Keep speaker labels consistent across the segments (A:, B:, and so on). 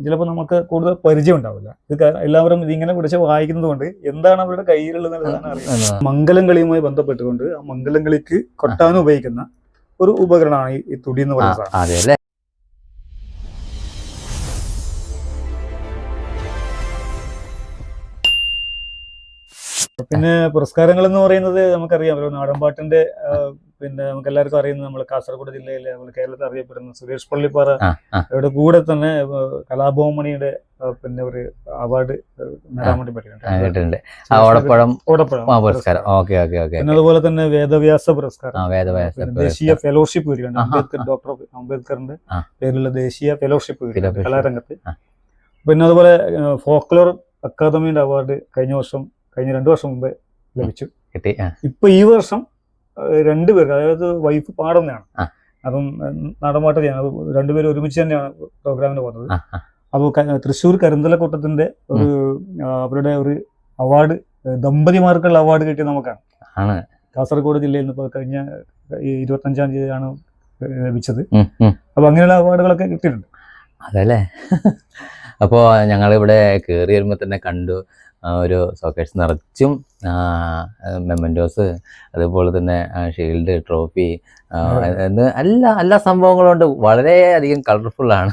A: ചിലപ്പോൾ നമുക്ക് കൂടുതൽ പരിചയം ഉണ്ടാവില്ല. ഇത് എല്ലാവരും ഇതിങ്ങനെ പിടിച്ച് വായിക്കുന്നത് കൊണ്ട് എന്താണ് അവരുടെ കയ്യിലുള്ളത് എന്നുള്ളതാണ് അറിയുന്നത്. മംഗലം കളിയുമായി ബന്ധപ്പെട്ടുകൊണ്ട് ആ മംഗലം കളിക്ക് കൊട്ടാൻ ഉപയോഗിക്കുന്ന ഒരു ഉപകരണമാണ് ഈ തുടി എന്ന് പറയുന്നത്. പിന്നെ പുരസ്കാരങ്ങൾ എന്ന് പറയുന്നത് നമുക്കറിയാം, നാടൻപാട്ടിന്റെ പിന്നെ നമുക്ക് എല്ലാവർക്കും അറിയുന്നത് നമ്മൾ കാസർഗോഡ് ജില്ലയിലെ കേരളത്തിൽ അറിയപ്പെടുന്ന സുരേഷ് പള്ളിപ്പാറയുടെ കൂടെ തന്നെ കലാഭവമണിയുടെ പിന്നെ ഒരു അവാർഡ് നേടാൻ വേണ്ടി പറ്റിയിട്ടുണ്ട്. പിന്നെ അതുപോലെ തന്നെ വേദവ്യാസ പുരസ്കാരം, ദേശീയ ഫെലോഷിപ്പ് കിട്ടിയിട്ടുണ്ട്. ഡോക്ടർ അംബേദ്കറിന്റെ പേരിലുള്ള ദേശീയ ഫെലോഷിപ്പ് കിട്ടിയിട്ടുണ്ട് കലാരംഗത്ത്. പിന്നെ അതുപോലെ ഫോക്ലോർ അക്കാദമിയുടെ അവാർഡ് കഴിഞ്ഞ 2 വർഷം മുമ്പ് ലഭിച്ചു. ഇപ്പൊ ഈ വർഷം 2 പേർക്ക്, അതായത് വൈഫ് പാടുന്നതാണ്, അപ്പം നാടൻപാട്ട് ചെയ്യണം, 2 പേരും ഒരുമിച്ച് തന്നെയാണ് പ്രോഗ്രാമിന് പോകുന്നത്. അപ്പോൾ തൃശ്ശൂർ കരിന്തലക്കൂട്ടത്തിന്റെ ഒരു അവരുടെ ഒരു അവാർഡ്, ദമ്പതിമാർക്കുള്ള അവാർഡ് കിട്ടിയത് നമുക്കാണ്. കാസർഗോഡ് ജില്ലയിൽ നിന്ന് കഴിഞ്ഞ 25-ാം തീയതിയാണ് ലഭിച്ചത്. അപ്പൊ അങ്ങനെയുള്ള അവാർഡുകളൊക്കെ കിട്ടിയിട്ടുണ്ട്.
B: അതല്ലേ. അപ്പോൾ ഞങ്ങളിവിടെ കയറി വരുമ്പോൾ തന്നെ കണ്ടു ഒരു സോക്കേഴ്സ് നിറച്ചും മെമൻറ്റോസ്, അതുപോലെ തന്നെ ഷീൽഡ്, ട്രോഫി, എല്ലാ സംഭവങ്ങളുണ്ട്. വളരെയധികം കളർഫുള്ളാണ്.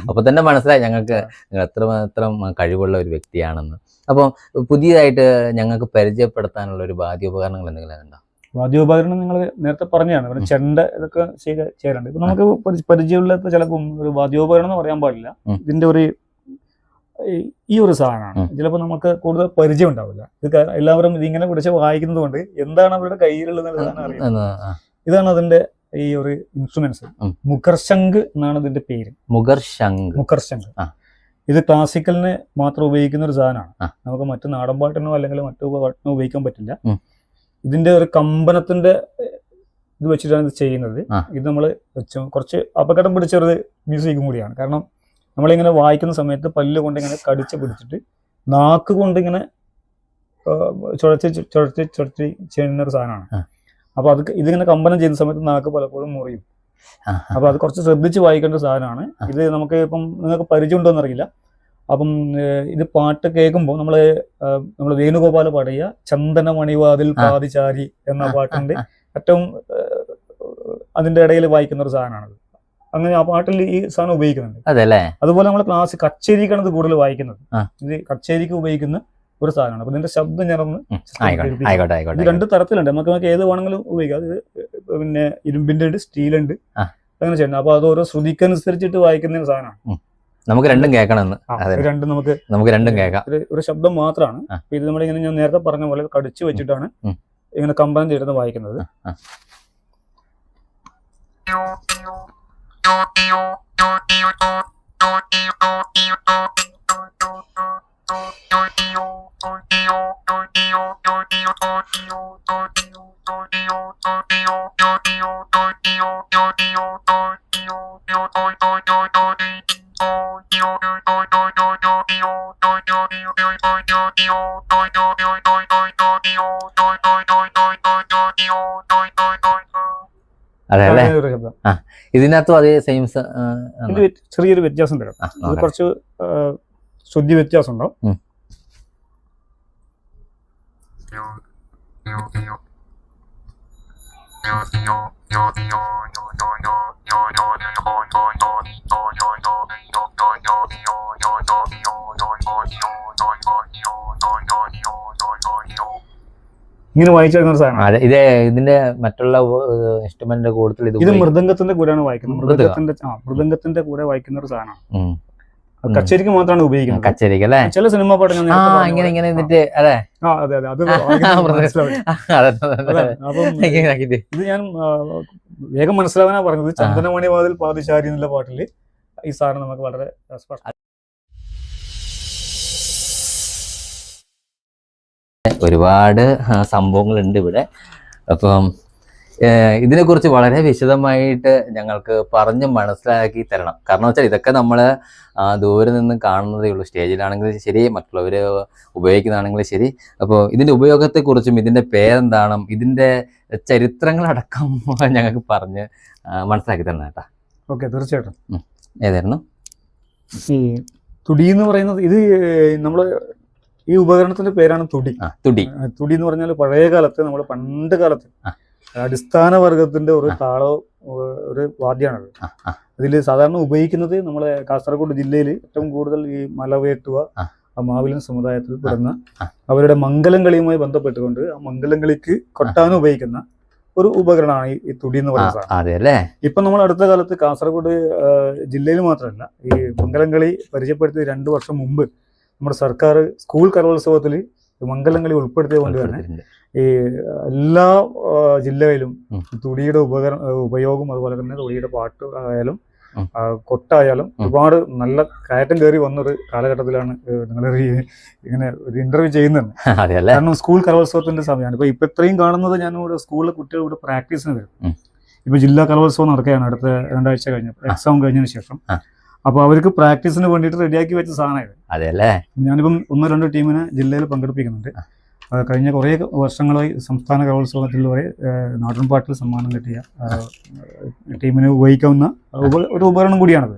B: അപ്പോൾ തന്നെ മനസ്സിലായി ഞങ്ങൾക്ക് നിങ്ങൾ എത്രമാത്രം കഴിവുള്ള ഒരു വ്യക്തിയാണെന്ന്. അപ്പോൾ പുതിയതായിട്ട് ഞങ്ങൾക്ക് പരിചയപ്പെടുത്താനുള്ള ഒരു വാദ്യോപകരണങ്ങൾ എന്തെങ്കിലും ഉണ്ടോ?
A: വാദ്യോപകരണം നിങ്ങൾ നേരത്തെ പറഞ്ഞതാണ്, ചെണ്ട ഇതൊക്കെ ചെയ്യാറുണ്ട്. ഇപ്പൊ നമുക്ക് പരിചയമുള്ള ചിലപ്പം ഒരു വാദ്യോപകരണം എന്ന് പറയാൻ പാടില്ല. ഇതിന്റെ ഈ ഒരു സാധനമാണ്. ചിലപ്പോൾ നമുക്ക് കൂടുതൽ പരിചയം ഉണ്ടാവില്ല. ഇത് എല്ലാവരും ഇതിങ്ങനെ പിടിച്ച് വായിക്കുന്നത് കൊണ്ട് എന്താണ് അവരുടെ കയ്യിലുള്ളത് എന്നുള്ളതാണ് അറിയുന്നത്. ഇതാണ് അതിന്റെ ഈ ഒരു ഇൻസ്ട്രുമെന്റ്സ്. മുഖർശംഖ് എന്നാണ് ഇതിന്റെ പേര്. മുഖർശംഖ്. ഇത് ക്ലാസിക്കലിന് മാത്രം ഉപയോഗിക്കുന്ന ഒരു സാധനമാണ്. നമുക്ക് മറ്റു നാടൻപാട്ടിനോ അല്ലെങ്കിൽ മറ്റു പാട്ടിനോ ഉപയോഗിക്കാൻ പറ്റില്ല. ഇതിന്റെ ഒരു കമ്പനത്തിന്റെ ഇത് വെച്ചിട്ടാണ് ഇത് ചെയ്യുന്നത്. ഇത് നമ്മൾ കുറച്ച് അപകടം പിടിച്ച ഒരു മ്യൂസിക്കും കൂടിയാണ്. കാരണം നമ്മളിങ്ങനെ വായിക്കുന്ന സമയത്ത് പല്ല് കൊണ്ട് ഇങ്ങനെ കടിച്ച് പിടിച്ചിട്ട് നാക്ക് കൊണ്ട് ഇങ്ങനെ ചുഴച്ച് ചെയ്യുന്ന ഒരു സാധനമാണ്. അപ്പൊ ഇതിങ്ങനെ കമ്പനം ചെയ്യുന്ന സമയത്ത് നാക്ക് പലപ്പോഴും മുറിയും. അപ്പൊ അത് കുറച്ച് ശ്രദ്ധിച്ച് വായിക്കേണ്ട ഒരു സാധനമാണ്. ഇത് നമുക്ക് ഇപ്പം നിങ്ങൾക്ക് പരിചയം ഉണ്ടോ എന്നറിയില്ല. അപ്പം ഇത് പാട്ട് കേൾക്കുമ്പോൾ നമ്മൾ വേണുഗോപാൽ പാടിയ ചന്ദനമണിവാതിൽ പാതിചാരി എന്ന പാട്ടിന്റെ ഏറ്റവും അതിന്റെ ഇടയിൽ വായിക്കുന്ന ഒരു സാധനമാണത്. അങ്ങനെ ആ പാട്ടിൽ ഈ സാധനം ഉപയോഗിക്കുന്നുണ്ട്. അതുപോലെ നമ്മൾ ക്ലാസ് കച്ചേരിക്കാണ് ഇത് കൂടുതൽ വായിക്കുന്നത്. ഇത് കച്ചേരിക്ക് ഉപയോഗിക്കുന്ന ഒരു സാധനമാണ്. അപ്പൊ ഇതിന്റെ ശബ്ദം ഞാനൊന്ന്, ഇത് 2 തരത്തിലുണ്ട്. നമുക്ക് ഏത് വേണമെങ്കിലും ഉപയോഗിക്കാം. അത് പിന്നെ ഇരുമ്പിന്റെ ഉണ്ട്, സ്റ്റീലുണ്ട്, അങ്ങനെ ചെയ്യണം. അപ്പൊ അത് ഓരോ ശ്രുതിക്കനുസരിച്ചിട്ട് വായിക്കുന്ന സാധനമാണ്.
B: നമുക്ക് രണ്ടും കേൾക്കണം. നമുക്ക് രണ്ടും കേൾക്കാം.
A: ഒരു ശബ്ദം മാത്രമാണ്. ഇത് നമ്മളിങ്ങനെ ഞാൻ നേരത്തെ പറഞ്ഞ പോലെ കടിച്ചു വെച്ചിട്ടാണ് ഇങ്ങനെ കമ്പനം ചെയ്തിട്ട് വായിക്കുന്നത്.
B: ഇതിനകത്തും അതേ സെയിം
A: ചെറിയൊരു വ്യത്യാസം തരാം. ഇത് കുറച്ച് ശുദ്ധി വ്യത്യാസം ഉണ്ടാവും. ഇങ്ങനെ വായിച്ചെടുക്കുന്ന സാധനം.
B: ഇതിന്റെ മറ്റുള്ള ഇൻസ്ട്രുമെന്റിന്റെ കൂട്ടത്തിൽ
A: ഇത് മൃദംഗത്തിന്റെ കൂടെയാണ് വായിക്കുന്നത്. മൃദംഗത്തിന്റെ കൂടെ വായിക്കുന്ന ഒരു സാധനമാണ്. കച്ചേരിക്ക് മാത്രമാണ് ഉപയോഗിക്കുന്നത്.
B: കച്ചേരിക്ക് അല്ലേ?
A: ചില സിനിമ പാട്ട്
B: ഇത്
A: ഞാൻ വേഗം മനസ്സിലാവാനാ പറഞ്ഞത്. ചന്ദനമണിവാതിൽ പാതിചാരി എന്നുള്ള പാട്ടില് ഈ സാധനം നമുക്ക് വളരെ സ്പഷ്ടം.
B: ഒരുപാട് സംഭവങ്ങളുണ്ട് ഇവിടെ. അപ്പം ഇതിനെക്കുറിച്ച് വളരെ വിശദമായിട്ട് ഞങ്ങൾക്ക് പറഞ്ഞ് മനസ്സിലാക്കി തരണം. കാരണം വെച്ചാൽ ഇതൊക്കെ നമ്മൾ ദൂരെ നിന്ന് കാണുന്നതേ ഉള്ളൂ. സ്റ്റേജിലാണെങ്കിലും ശരി, മറ്റുള്ളവർ ഉപയോഗിക്കുന്നതാണെങ്കിലും ശരി. അപ്പോൾ ഇതിൻ്റെ ഉപയോഗത്തെക്കുറിച്ചും ഇതിൻ്റെ പേരെന്താണ്, ഇതിൻ്റെ ചരിത്രങ്ങളടക്കം ഞങ്ങൾക്ക് പറഞ്ഞ് മനസ്സിലാക്കി തരണം കേട്ടോ.
A: ഓക്കെ, തീർച്ചയായിട്ടും.
B: ഏതായിരുന്നു?
A: ഈ തുടി എന്ന് പറയുന്നത് ഇത് നമ്മള് ഈ ഉപകരണത്തിന്റെ പേരാണ് തുടി.
B: തുടി
A: തുടി എന്ന് പറഞ്ഞാൽ പഴയ കാലത്ത് നമ്മുടെ പണ്ട് കാലത്ത് അടിസ്ഥാന വർഗത്തിന്റെ ഒരു താളോ ഒരു വാദ്യമാണത്. അതിൽ സാധാരണ ഉപയോഗിക്കുന്നത് നമ്മളെ കാസർഗോഡ് ജില്ലയിൽ ഏറ്റവും കൂടുതൽ ഈ മലവേട്ടുവ മാവിലൻ സമുദായത്തിൽ പെടുന്ന അവരുടെ മംഗലം കളിയുമായി ബന്ധപ്പെട്ടുകൊണ്ട് ആ മംഗലം കളിക്ക് കൊട്ടാനും ഉപയോഗിക്കുന്ന ഒരു ഉപകരണമാണ് ഈ തുടി എന്ന് പറയുന്നത്. ഇപ്പൊ നമ്മൾ അടുത്ത കാലത്ത് കാസർഗോഡ് ജില്ലയിൽ മാത്രമല്ല ഈ മംഗലം കളി പരിചയപ്പെടുത്തി 2 വർഷം മുമ്പ് നമ്മുടെ സർക്കാർ സ്കൂൾ കലോത്സവത്തിൽ മംഗലം കളി ഉൾപ്പെടുത്തിയത് കൊണ്ട് തന്നെ ഈ എല്ലാ ജില്ലകളിലും തുടിയുടെ ഉപയോഗം അതുപോലെ തന്നെ തുടിയുടെ പാട്ട് ആയാലും കൊട്ടായാലും ഒരുപാട് നല്ല കയറ്റം കയറി വന്നൊരു കാലഘട്ടത്തിലാണ് നിങ്ങൾ ഇങ്ങനെ ഒരു ഇന്റർവ്യൂ ചെയ്യുന്നത്. കാരണം സ്കൂൾ കലോത്സവത്തിന്റെ സമയമാണ്. ഇപ്പൊ ഇത്രയും കാണുന്നത് ഞാൻ ഇവിടെ സ്കൂളിലെ കുട്ടികൾ ഇവിടെ പ്രാക്ടീസിന് വരും. ഇപ്പൊ ജില്ലാ കലോത്സവം നടക്കുകയാണ് അടുത്ത 2 ആഴ്ച കഴിഞ്ഞപ്പോൾ എക്സാം കഴിഞ്ഞതിന് ശേഷം. അപ്പൊ അവർക്ക് പ്രാക്ടീസിന് വേണ്ടിയിട്ട് റെഡിയാക്കി വെച്ച സാധനമായത്. ഞാനിപ്പം 1-2 ടീമിനെ ജില്ലയിൽ പങ്കെടുപ്പിക്കുന്നുണ്ട്. കഴിഞ്ഞ കുറേ വർഷങ്ങളായി സംസ്ഥാന കലോത്സവത്തിൽ വരെ നാടൻപാട്ടിൽ സമ്മാനം കിട്ടിയ ടീമിന് ഉപയോഗിക്കാവുന്ന ഒരു ഉപകരണം കൂടിയാണത്.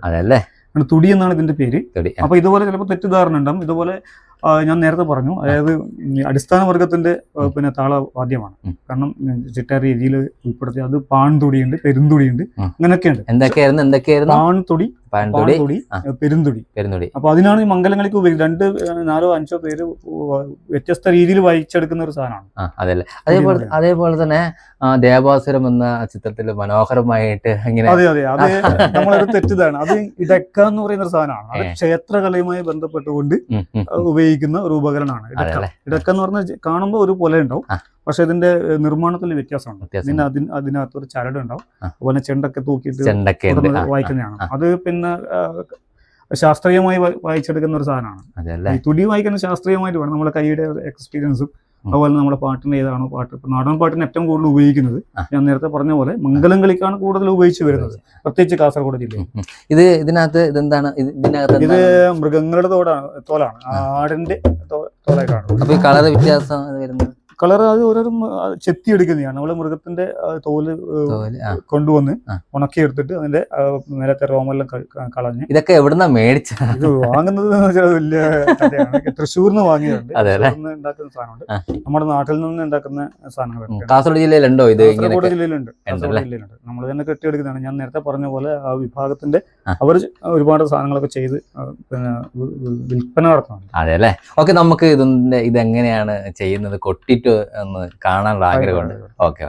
A: തുടി എന്നാണ് ഇതിന്റെ പേര്. അപ്പൊ ഇതുപോലെ ചിലപ്പോൾ തെറ്റിദ്ധാരണ ഉണ്ടാവും. ഇതുപോലെ ഞാൻ നേരത്തെ പറഞ്ഞു, അതായത് അടിസ്ഥാന വർഗത്തിന്റെ പിന്നെ താളവാദ്യമാണ്. കാരണം ചിട്ട രീതിയിൽ ഉൾപ്പെടുത്തി അത് പാൺതുടിയുണ്ട്, പെരുന്തുടിയുണ്ട്, അങ്ങനെയൊക്കെയുണ്ട്. പാൺതുടി, പെരുന്തുടി. അപ്പൊ അതിനാണ് ഈ മംഗലങ്ങളിലേക്ക് ഉപയോഗിക്കുന്നത്. 2, 4, 5 പേര് വ്യത്യസ്ത രീതിയിൽ വായിച്ചെടുക്കുന്ന ഒരു സാധനമാണ്.
B: അതേപോലെ തന്നെ ദേവാസുരം എന്ന ചിത്രത്തിൽ മനോഹരമായിട്ട്
A: അതെ അത് നമ്മളൊരു തെറ്റിദ്ധാരണ. അത് ഇടക്ക എന്ന് പറയുന്ന ഒരു സാധനമാണ്. അത് ക്ഷേത്രകലയുമായി ബന്ധപ്പെട്ടുകൊണ്ട് ഉപയോഗിക്കുന്ന ഒരു ഉപകരണമാണ് ഇടക്ക എന്ന് പറഞ്ഞാൽ. കാണുമ്പോൾ ഒരു പോലെ ഉണ്ടാവും, പക്ഷെ ഇതിന്റെ നിർമ്മാണത്തിൽ വ്യത്യാസമുണ്ട്. അതിനകത്ത് ഒരു ചരട് ഉണ്ടാവും, അതുപോലെ ചെണ്ടൊക്കെ തൂക്കിയിട്ട് വായിക്കുന്നതാണ്. അത് പിന്നെ ശാസ്ത്രീയമായി വായിച്ചെടുക്കുന്ന ഒരു സാധനമാണ്. തുടി വായിക്കുന്ന ശാസ്ത്രീയമായിട്ട് വേണം. നമ്മുടെ കൈയുടെ എക്സ്പീരിയൻസും അതുപോലെ നമ്മുടെ പാട്ടിന് ഏതാണോ പാട്ട്. ഇപ്പൊ നാടൻ പാട്ടിന് ഏറ്റവും കൂടുതൽ ഉപയോഗിക്കുന്നത് ഞാൻ നേരത്തെ പറഞ്ഞ പോലെ മംഗലം കളിക്കാണ് കൂടുതൽ ഉപയോഗിച്ച് വരുന്നത്, പ്രത്യേകിച്ച് കാസർഗോഡ് ജില്ലയിൽ. ഇത് മൃഗങ്ങളുടെ തോലാണ്, ആടിന്റെ തോലായിട്ടാണ്.
B: അപ്പൊ കളർ വ്യത്യാസം വരുന്നത്
A: കളർ അത് ഓരോരോ ചെത്തിയെടുക്കുന്നതാണ്. നമ്മള് മൃഗത്തിന്റെ തോല് കൊണ്ടുവന്ന് ഉണക്കിയെടുത്തിട്ട് അതിന്റെ നേരത്തെ രോമെല്ലാം കളഞ്ഞ്.
B: ഇതൊക്കെ എവിടുന്നാ മേടിച്ച?
A: ഇത് വാങ്ങുന്നത് വലിയ കഥയാണ്. തൃശ്ശൂരിന്ന് വാങ്ങിയതുണ്ട്. ഉണ്ടാക്കുന്ന സാധനമുണ്ട്, നമ്മുടെ നാട്ടിൽ നിന്ന് ഉണ്ടാക്കുന്ന സാധനങ്ങളുണ്ട്.
B: കാസർഗോഡ് ജില്ലയിലുണ്ടോ ഇത്?
A: കാസർഗോഡ് ജില്ലയിലുണ്ട്. നമ്മൾ തന്നെ കെട്ടിയെടുക്കുന്നതാണ്. ഞാൻ നേരത്തെ പറഞ്ഞ പോലെ ആ വിഭാഗത്തിന്റെ അവർ ഒരുപാട് സാധനങ്ങളൊക്കെ ചെയ്ത് പിന്നെ വിൽപ്പന നടത്തുന്നുണ്ട്.
B: അതെ. ഓക്കെ, നമുക്ക് ഇതെങ്ങനെയാണ് ചെയ്യുന്നത് കൊട്ടി ഒന്ന് കാണാനുള്ള ആഗ്രഹമുണ്ട്. ഓക്കെ.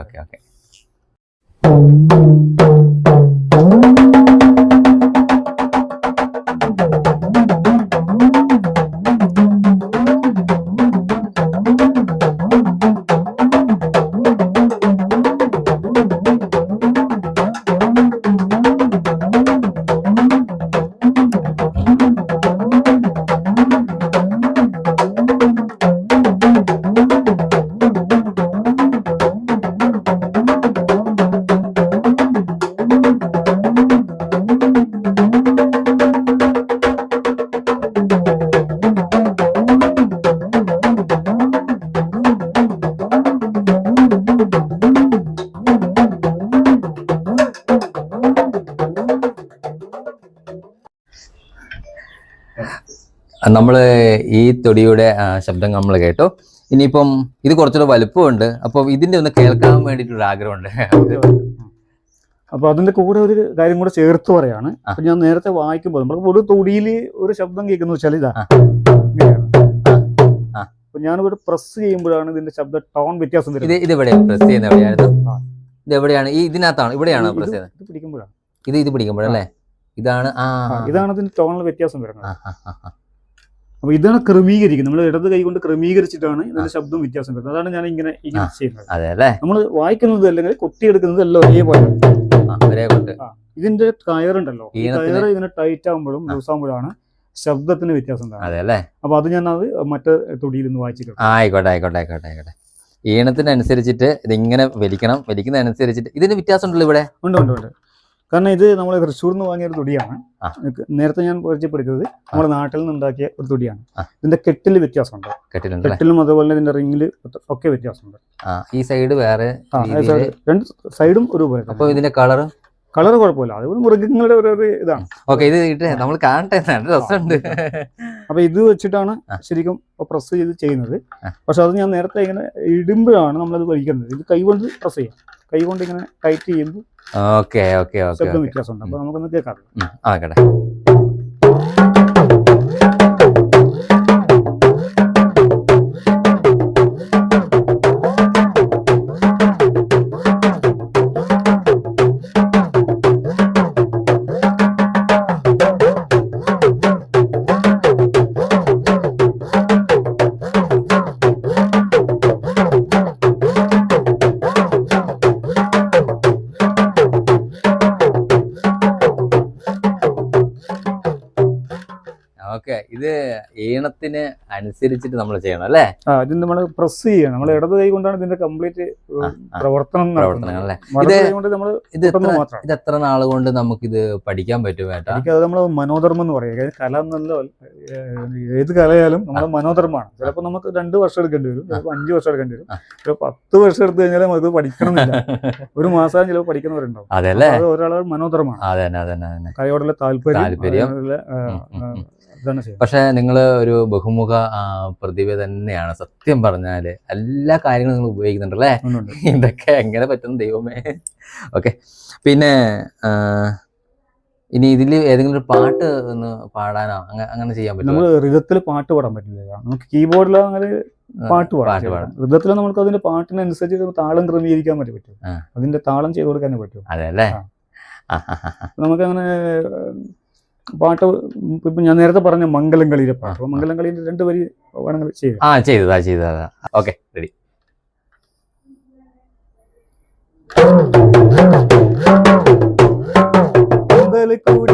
B: നമ്മള് ഈ തൊടിയുടെ ശബ്ദം നമ്മൾ കേട്ടു. ഇനിയിപ്പം ഇത് കുറച്ചുകൂടെ വലുപ്പമുണ്ട്, അപ്പൊ ഇതിന്റെ ഒന്ന് കേൾക്കാൻ വേണ്ടിയിട്ടുള്ള ആഗ്രഹമുണ്ട്.
A: അപ്പൊ അതിന്റെ കൂടെ ഒരു കാര്യം കൂടെ ചേർത്ത് പറയാണ്. അപ്പൊ ഞാൻ നേരത്തെ വായിക്കുമ്പോൾ നമ്മൾ ഒരു തൊടിയിൽ ഒരു ശബ്ദം കേൾക്കുന്ന വെച്ചാൽ ഇതാ ഇങ്ങനെയാണ്. അപ്പൊ ഞാനിവിടെ പ്രസ് ചെയ്യുമ്പോഴാണ് ഇതിന്റെ ശബ്ദ ടോൺ വ്യത്യാസം വരുന്നത്.
B: ഇത് എവിടെ പ്രസ് ചെയ്യുന്നത്? എവിടെയായിരുന്നു? ഇത് എവിടെയാണ്? ഈ ഇതിനകത്താണ്, ഇവിടെയാണോ പ്രസ് ചെയ്യുന്നത്?
A: ഇത് പിടിക്കുമ്പോഴാണ്.
B: ഇത് പിടിക്കുമ്പോഴല്ലേ? ഇതാണ്
A: ഇതിന്റെ ടോണിൽ വ്യത്യാസം വരുന്നത്. അപ്പൊ ഇതാണ് ക്രമീകരിക്കുന്നത്. നമ്മൾ ഇടത് കൈ കൊണ്ട് ക്രമീകരിച്ചിട്ടാണ് ഇതിന്റെ ശബ്ദം വ്യത്യാസം വരുന്നത്. അതാണ് ഞാൻ ഇങ്ങനെ ചെയ്യുന്നത്. നമ്മൾ വായിക്കുന്നത് അല്ലെങ്കിൽ കൊട്ടിയെടുക്കുന്നത് എല്ലാം ഒരേപോലെ. ഇതിന്റെ കയറുണ്ടല്ലോ, ഈ കയറ് ഇങ്ങനെ ടൈറ്റ് ആകുമ്പോഴും ലൂസ് ആകുമ്പോഴാണ് ശബ്ദത്തിന് വ്യത്യാസം ഉണ്ടാകുന്നത്. അപ്പൊ അത് ഞാൻ മറ്റേ തൊടിയിൽ നിന്ന് വായിച്ചിട്ടുണ്ട്.
B: ആയിക്കോട്ടെ. ഈണത്തിനനുസരിച്ചിട്ട് ഇതിങ്ങനെ വലിക്കുന്നതനുസരിച്ചിട്ട് ഇതിന് വ്യത്യാസം ഉണ്ടല്ലോ ഇവിടെ?
A: ഉണ്ട്. കാരണം ഇത് നമ്മൾ തൃശ്ശൂരിൽ നിന്ന് വാങ്ങിയ ഒരു തുടിയാണ്. നേരത്തെ ഞാൻ പരിചയപ്പെടുത്തിയത് നമ്മുടെ നാട്ടിൽ നിന്ന് ഉണ്ടാക്കിയ ഒരു തുടിയാണ്. ഇതിന്റെ കെട്ടിൽ വ്യത്യാസമുണ്ട്. കെട്ടിലും അതുപോലെ ഇതിന്റെ റിംഗില് ഒക്കെ വ്യത്യാസമുണ്ട്.
B: ഈ സൈഡ് വേറെ,
A: 2 സൈഡും ഒരുപോലെ.
B: അപ്പൊ ഇതിന്റെ
A: കളർ കുഴപ്പമില്ല, അത് മൃഗങ്ങളുടെ ഒരു ഇതാണ്.
B: ഓക്കെ, ഇത് ഇട്ടേ നമ്മൾ കാണട്ടെ, നല്ല രസമുണ്ട്.
A: അപ്പൊ ഇത് വെച്ചിട്ടാണ് ശരിക്കും പ്രസ് ചെയ്ത് ചെയ്യുന്നത്. പക്ഷെ അത് ഞാൻ നേരത്തെ ഇങ്ങനെ ഇടുമ്പോഴാണ് നമ്മളത് വലിക്കുന്നത്. ഇത് കൈകൊണ്ട് പ്രസ് ചെയ്യാം, കൈകൊണ്ട് ഇങ്ങനെ ടൈറ്റ് ചെയ്യുമ്പോൾ ശബ്ദം വ്യത്യാസമുണ്ട്. അപ്പൊ നമുക്കൊന്ന് കേൾക്കാം.
B: ഇത് ഈണത്തിന് അനുസരിച്ചിട്ട് നമ്മൾ ചെയ്യണം അല്ലേ?
A: ഇത് നമ്മൾ പ്രസ് ചെയ്യണം. നമ്മൾ ഇടത് കൈ കൊണ്ടാണ് ഇതിന്റെ കംപ്ലീറ്റ് പ്രവർത്തനം
B: അല്ലേ?
A: ഇത്
B: എത്ര നാൾ കൊണ്ട് നമുക്കിത് പഠിക്കാൻ പറ്റും?
A: അത് നമ്മൾ മനോധർമ്മം എന്ന് പറയുക. കല എന്നല്ല, ഏത് കലയാലും നമ്മുടെ മനോധർമ്മമാണ്. ചിലപ്പോൾ നമുക്ക് 2 വർഷം എടുക്കേണ്ടി വരും, ചിലപ്പോൾ 5 വർഷം എടുക്കേണ്ടി വരും, ചിലപ്പോൾ 10 വർഷം എടുത്തു കഴിഞ്ഞാൽ നമുക്ക് പഠിക്കണമെന്നില്ല. ഒരു മാസം ചിലപ്പോൾ പഠിക്കുന്നവരുണ്ടാവും.
B: അതല്ലേ,
A: അത് ഒരാളെ മനോധർമ്മമാണ്, കലയോടുള്ള താല്പര്യം.
B: പക്ഷെ നിങ്ങൾ ഒരു ബഹുമുഖ പ്രതിഭ തന്നെയാണ് സത്യം പറഞ്ഞാല്. എല്ലാ കാര്യങ്ങളും നിങ്ങൾ ഉപയോഗിക്കുന്നുണ്ടല്ലേ? ഇതൊക്കെ എങ്ങനെ പറ്റുന്നു ദൈവമേ. ഓക്കെ, പിന്നെ ഇനി ഇതിൽ ഏതെങ്കിലും ഒരു പാട്ട് ഒന്ന് പാടാനോ അങ്ങനെ ചെയ്യാൻ പറ്റും?
A: നമ്മൾ ഋതത്തിൽ പാട്ട് പാടാൻ പറ്റില്ല. നമുക്ക് കീബോർഡിൽ അങ്ങനെ പാട്ട് പാടാം. ഋതത്തിൽ നമുക്ക് അതിന്റെ പാട്ടിനനുസരിച്ച് താളം ക്രമീകരിക്കാൻ പറ്റും, അതിന്റെ താളം ചെയ്ത് കൊടുക്കാനേ പറ്റും.
B: അതെ അല്ലേ?
A: നമുക്കങ്ങനെ പാട്ട് ഇപ്പൊ ഞാൻ നേരത്തെ പറഞ്ഞ മംഗലം കളിയിലെ പാട്ട്, മംഗലം കളിയിൽ 2 വരി വേണമെങ്കിൽ
B: ചെയ്തതാ. Okay, ready.
A: കൂടി